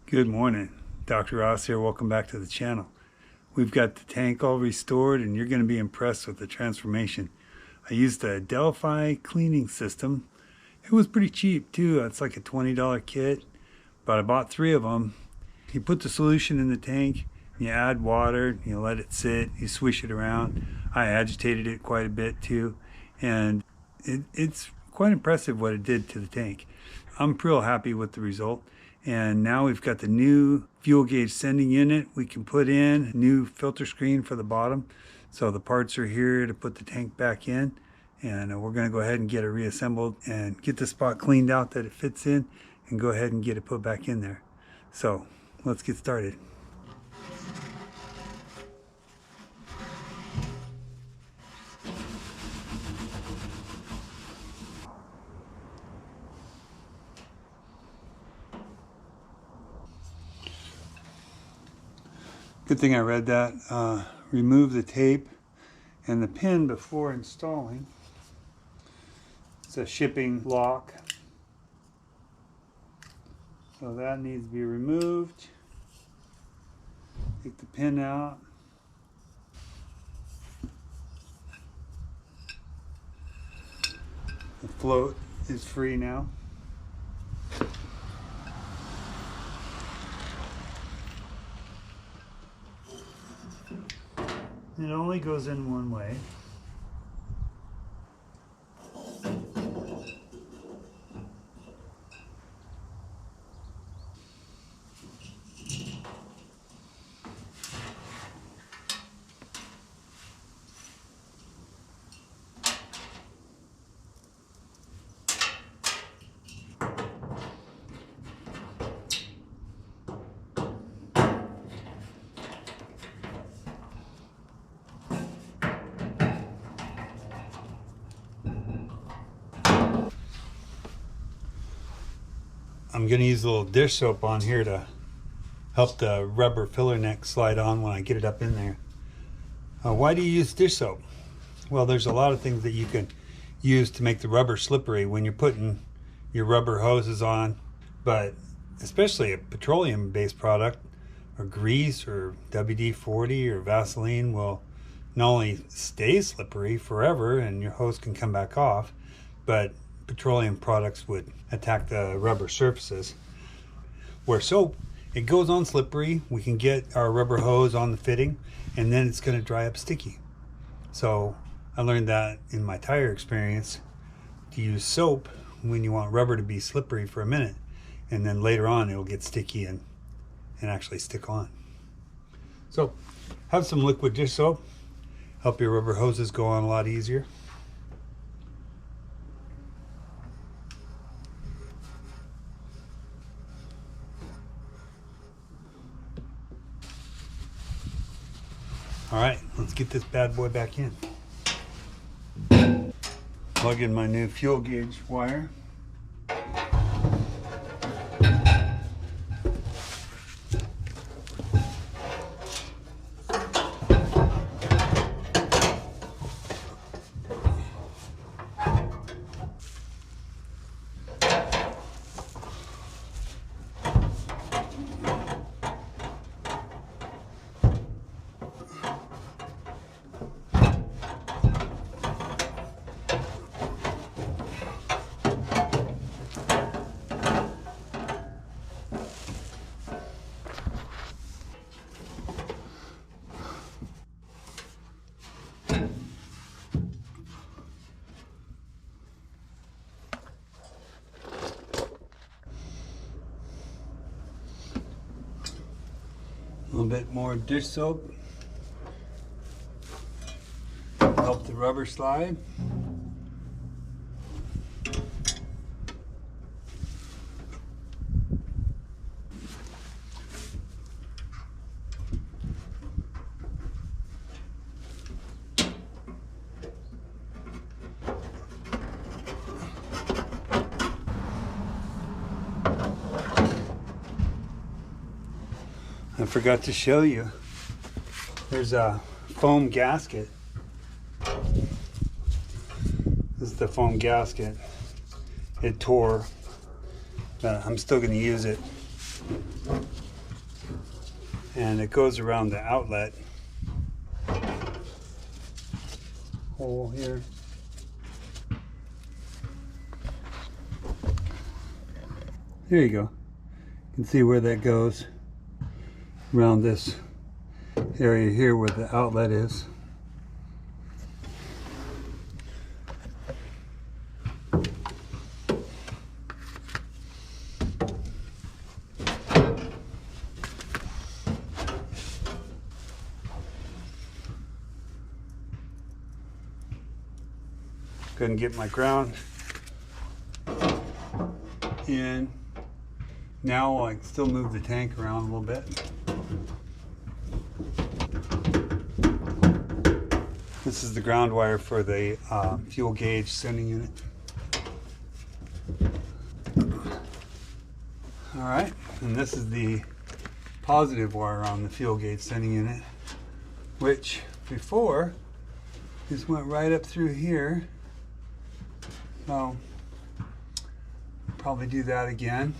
Good morning, Dr. Ross here. Welcome back to the channel. We've got the tank all restored and you're going to be impressed with the transformation. I used a Delphi cleaning system. It was pretty cheap too. It's like a $20 kit, but I bought 3 of them. You put the solution in the tank, you add water, you let it sit, you swish it around. I agitated it quite a bit too, and it's quite impressive what it did to the tank. I'm real happy with the result. And now we've got the new fuel gauge sending unit we can put in, new filter screen for the bottom. So the parts are here to put the tank back in, and we're going to go ahead and get it reassembled and get the spot cleaned out that it fits in and go ahead and get it put back in there. So let's get started. Good thing I read that. Remove the tape and the pin before installing. It's a shipping lock, so that needs to be removed. Take the pin out. The float is free now. It only goes in one way. I'm going to use a little dish soap on here to help the rubber filler neck slide on when I get it up in there. Why do you use dish soap? Well, there's a lot of things that you can use to make the rubber slippery when you're putting your rubber hoses on, but especially a petroleum-based product or grease or WD-40 or Vaseline will not only stay slippery forever and your hose can come back off, but petroleum products would attack the rubber surfaces. Where soap, it goes on slippery, we can get our rubber hose on the fitting and then it's going to dry up sticky. So I learned that in my tire experience, to use soap when you want rubber to be slippery for a minute, and then later on it'll get sticky and actually stick on. So have some liquid dish soap, help your rubber hoses go on a lot easier. All right, let's get this bad boy back in. Plug in my new fuel gauge wire. A little bit more dish soap, help the rubber slide. I forgot to show you, there's a foam gasket. This is the foam gasket. It tore, but I'm still going to use it. and it goes around the outlet hole here. There you go. You can see where that goes around this area here where the outlet is. Couldn't get my ground in. Now I can still move the tank around a little bit. This is the ground wire for the fuel gauge sending unit. Alright, and this is the positive wire on the fuel gauge sending unit, which before just went right up through here. So probably do that again.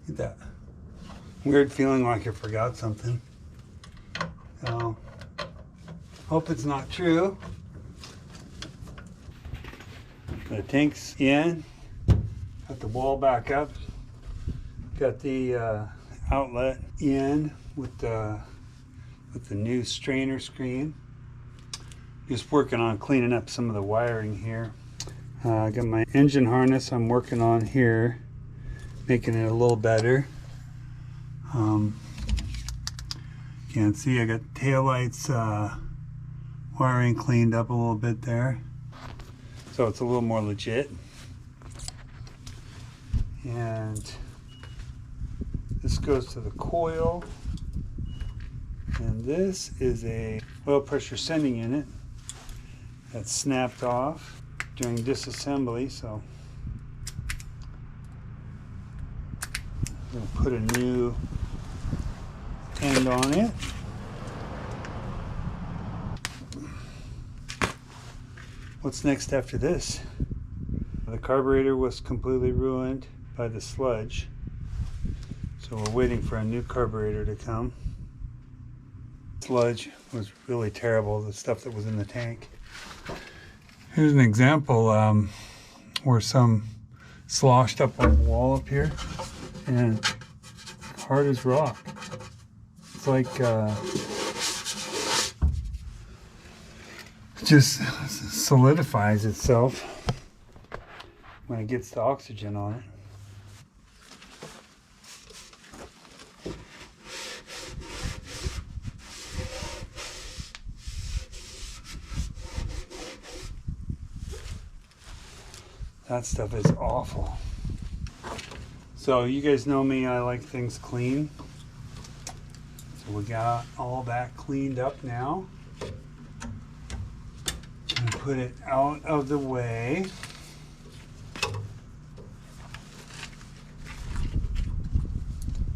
Get that weird feeling like I forgot something. So, hope it's not true. The tank's in. Got the wall back up. Got the outlet in with the new strainer screen. Just working on cleaning up some of the wiring here. I got my engine harness I'm working on here, making it a little better. You can see I got taillights wiring cleaned up a little bit there, so it's a little more legit. And this goes to the coil, and this is a oil pressure sending unit that snapped off during disassembly, so I'm going to put a new end on it. What's next after this? The carburetor was completely ruined by the sludge, so we're waiting for a new carburetor to come. Sludge was really terrible, the stuff that was in the tank. Here's an example where some sloshed up on the wall up here, and hard as rock. It's just solidifies itself when it gets the oxygen on it. That stuff is awful. So you guys know me, I like things clean. So we got all that cleaned up now. And put it out of the way.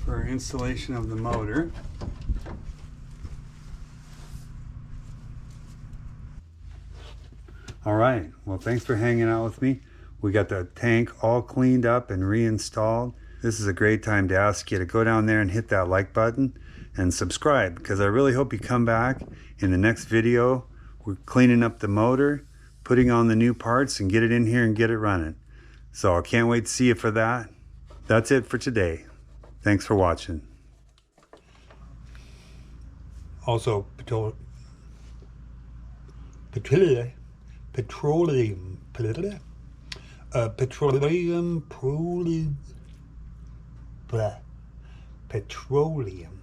For installation of the motor. All right, well, thanks for hanging out with me. We got the tank all cleaned up and reinstalled. This is a great time to ask you to go down there and hit that like button and subscribe, because I really hope you come back in the next video. We're cleaning up the motor, putting on the new parts, and get it in here and get it running. So I can't wait to see you for that. That's it for today. Thanks for watching. Also, petroleum, petroleum.